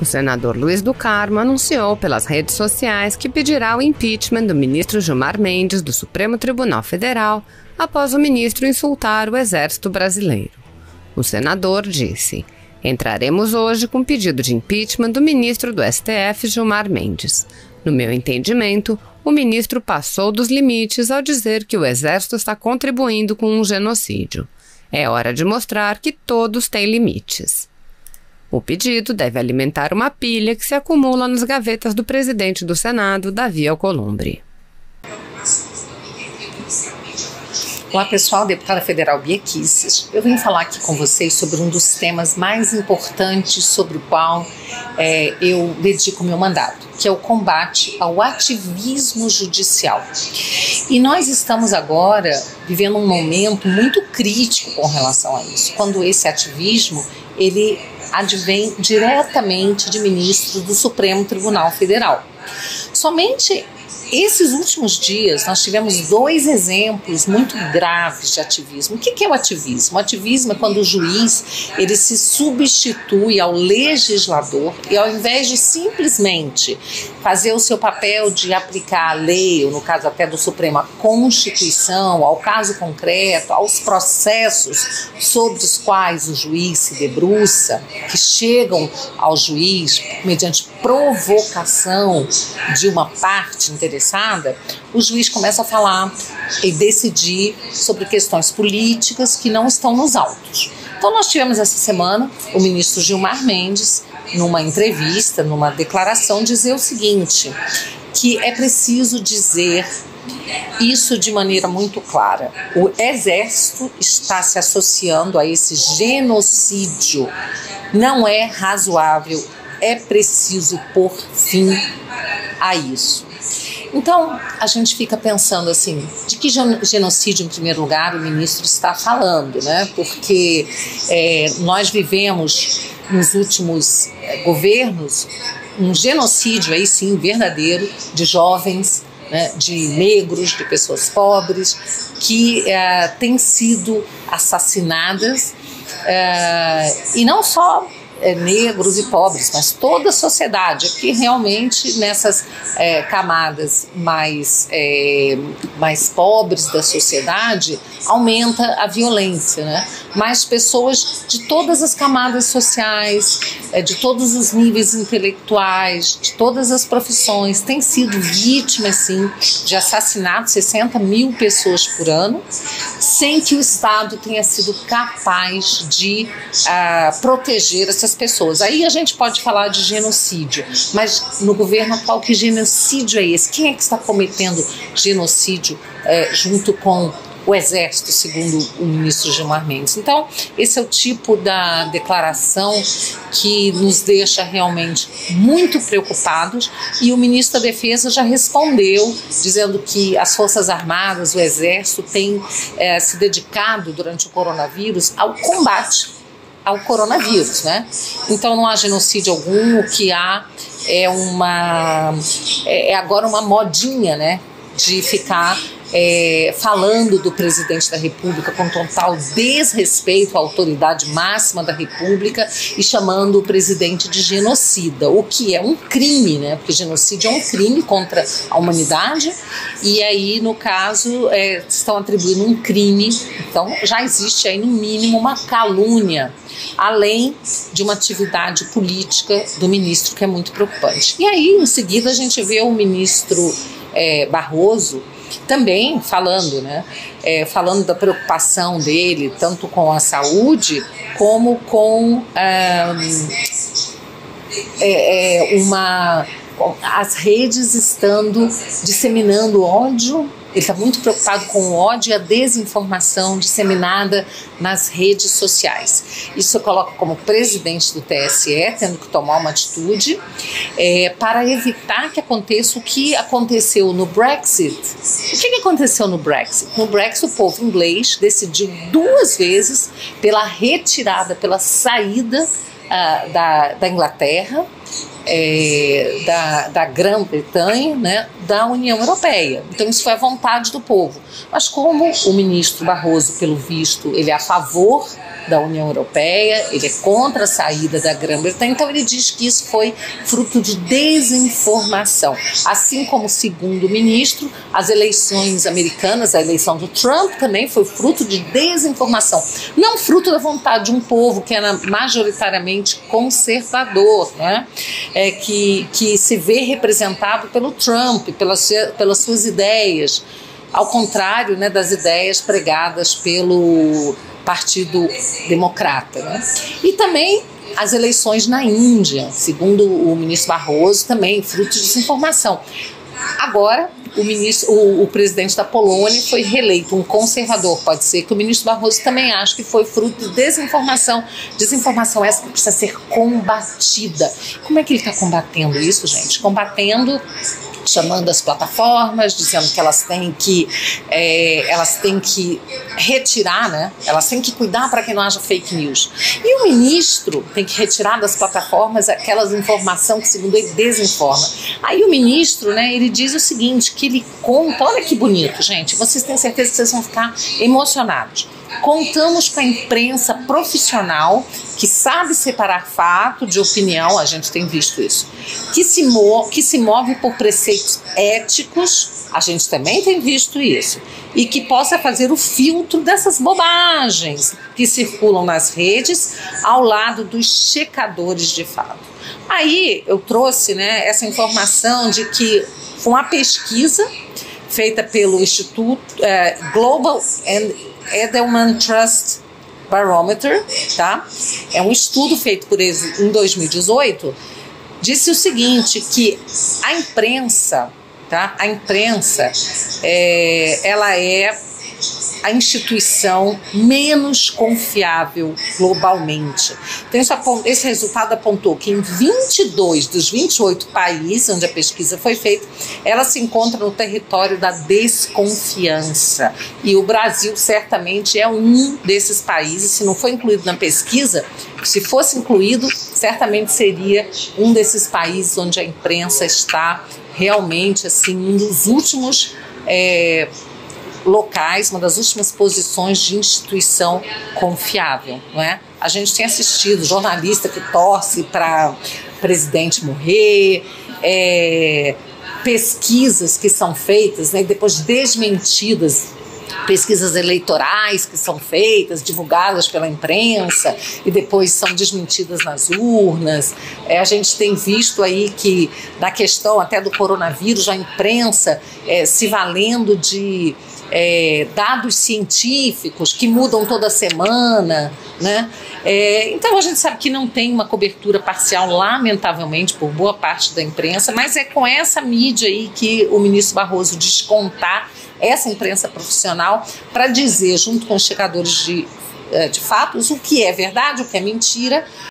O senador Luiz do Carmo anunciou pelas redes sociais que pedirá o impeachment do ministro Gilmar Mendes do Supremo Tribunal Federal após o ministro insultar o Exército Brasileiro. O senador disse: "Entraremos hoje com pedido de impeachment do ministro do STF, Gilmar Mendes. No meu entendimento, o ministro passou dos limites ao dizer que o Exército está contribuindo com um genocídio. É hora de mostrar que todos têm limites." O pedido deve alimentar uma pilha que se acumula nas gavetas do presidente do Senado, Davi Alcolumbre. Olá pessoal, deputada federal Bia Kicis. Eu vim falar aqui com vocês sobre um dos temas mais importantes sobre o qual eu dedico meu mandato, que é o combate ao ativismo judicial. E nós estamos agora vivendo um momento muito crítico com relação a isso, quando esse ativismo ele advém diretamente de ministros do Supremo Tribunal Federal. Somente esses últimos dias nós tivemos 2 exemplos muito graves de ativismo. O que é o ativismo? O ativismo é quando o juiz ele se substitui ao legislador e ao invés de simplesmente fazer o seu papel de aplicar a lei, ou no caso até do Supremo, a Constituição, ao caso concreto, aos processos sobre os quais o juiz se debruça, que chegam ao juiz mediante provocação de uma parte interessada, o juiz começa a falar e decidir sobre questões políticas que não estão nos autos. Então nós tivemos essa semana o ministro Gilmar Mendes, numa entrevista, numa declaração, dizer o seguinte, que é preciso dizer isso de maneira muito clara. O Exército está se associando a esse genocídio. Não é razoável, é preciso pôr fim a isso. Então, a gente fica pensando assim, de que genocídio, em primeiro lugar, o ministro está falando, né? Porque nós vivemos nos últimos governos um genocídio, aí sim, verdadeiro, de jovens, né, de negros, de pessoas pobres, que têm sido assassinadas, e não só negros e pobres, mas toda a sociedade, que realmente nessas camadas mais pobres da sociedade aumenta a violência, né? Mas pessoas de todas as camadas sociais, de todos os níveis intelectuais, de todas as profissões, têm sido vítimas, sim, de assassinatos, 60 mil pessoas por ano, sem que o Estado tenha sido capaz de proteger essas pessoas. Aí a gente pode falar de genocídio, mas no governo atual, que genocídio é esse? Quem é que está cometendo genocídio junto com o Exército, segundo o ministro Gilmar Mendes? Então, esse é o tipo da declaração que nos deixa realmente muito preocupados, e o ministro da Defesa já respondeu, dizendo que as Forças Armadas, o Exército, têm se dedicado durante o coronavírus ao combate ao coronavírus, né? Então não há genocídio algum, o que há é agora uma modinha, né, de ficar falando do presidente da República com total desrespeito à autoridade máxima da República e chamando o presidente de genocida, o que é um crime, né? Porque genocídio é um crime contra a humanidade, e aí, no caso, estão atribuindo um crime. Então já existe aí, no mínimo, uma calúnia, além de uma atividade política do ministro, que é muito preocupante. E aí, em seguida, a gente vê o ministro Barroso também falando, né? Falando da preocupação dele, tanto com a saúde, como com as redes estando disseminando ódio. Ele está muito preocupado com o ódio e a desinformação disseminada nas redes sociais. Isso eu coloco como presidente do TSE, tendo que tomar uma atitude para evitar que aconteça o que aconteceu no Brexit. O que aconteceu no Brexit? No Brexit, o povo inglês decidiu 2 vezes pela retirada, pela saída da Inglaterra, da Grã-Bretanha, né, da União Europeia. Então isso foi a vontade do povo. Mas como o ministro Barroso, pelo visto, ele é a favor da União Europeia, ele é contra a saída da Grã-Bretanha, então ele diz que isso foi fruto de desinformação. Assim como, segundo o ministro, as eleições americanas, a eleição do Trump também foi fruto de desinformação, não fruto da vontade de um povo que era majoritariamente conservador, né? Que se vê representado pelo Trump, pelas suas ideias, ao contrário, né, das ideias pregadas pelo Partido Democrata, né? E também as eleições na Índia, segundo o ministro Barroso, também fruto de desinformação. Agora, o presidente da Polônia foi reeleito, um conservador. Pode ser que o ministro Barroso também ache que foi fruto de desinformação. Desinformação essa que precisa ser combatida. Como é que ele está combatendo isso, gente? Combatendo, chamando as plataformas, dizendo que elas têm que retirar, né? Elas têm que cuidar para que não haja fake news. E o ministro tem que retirar das plataformas aquelas informações que, segundo ele, desinforma. Aí o ministro, né, ele diz o seguinte, que ele conta, olha que bonito, gente, vocês têm certeza que vocês vão ficar emocionados. Contamos com a imprensa profissional que sabe separar fato de opinião, a gente tem visto isso, que se move por preceitos éticos, a gente também tem visto isso, e que possa fazer o filtro dessas bobagens que circulam nas redes ao lado dos checadores de fato. Aí eu trouxe, né, essa informação de que foi uma pesquisa feita pelo Instituto Global Edelman Trust Barometer, tá? É um estudo feito por eles em 2018, disse o seguinte, que a imprensa, tá? A imprensa, ela é a instituição menos confiável globalmente. Então, esse resultado apontou que em 22 dos 28 países onde a pesquisa foi feita, ela se encontra no território da desconfiança. E o Brasil certamente é um desses países, se não foi incluído na pesquisa, se fosse incluído, certamente seria um desses países onde a imprensa está realmente assim, um dos últimos locais, uma das últimas posições de instituição confiável, não é? A gente tem assistido jornalista que torce para presidente morrer, pesquisas que são feitas, né, depois desmentidas, pesquisas eleitorais que são feitas, divulgadas pela imprensa e depois são desmentidas nas urnas. A gente tem visto aí que na questão até do coronavírus, a imprensa se valendo de dados científicos que mudam toda semana, né? Então a gente sabe que não tem uma cobertura parcial, lamentavelmente, por boa parte da imprensa, mas é com essa mídia aí que o ministro Barroso diz contar essa imprensa profissional para dizer, junto com os checadores de fatos, o que é verdade, o que é mentira,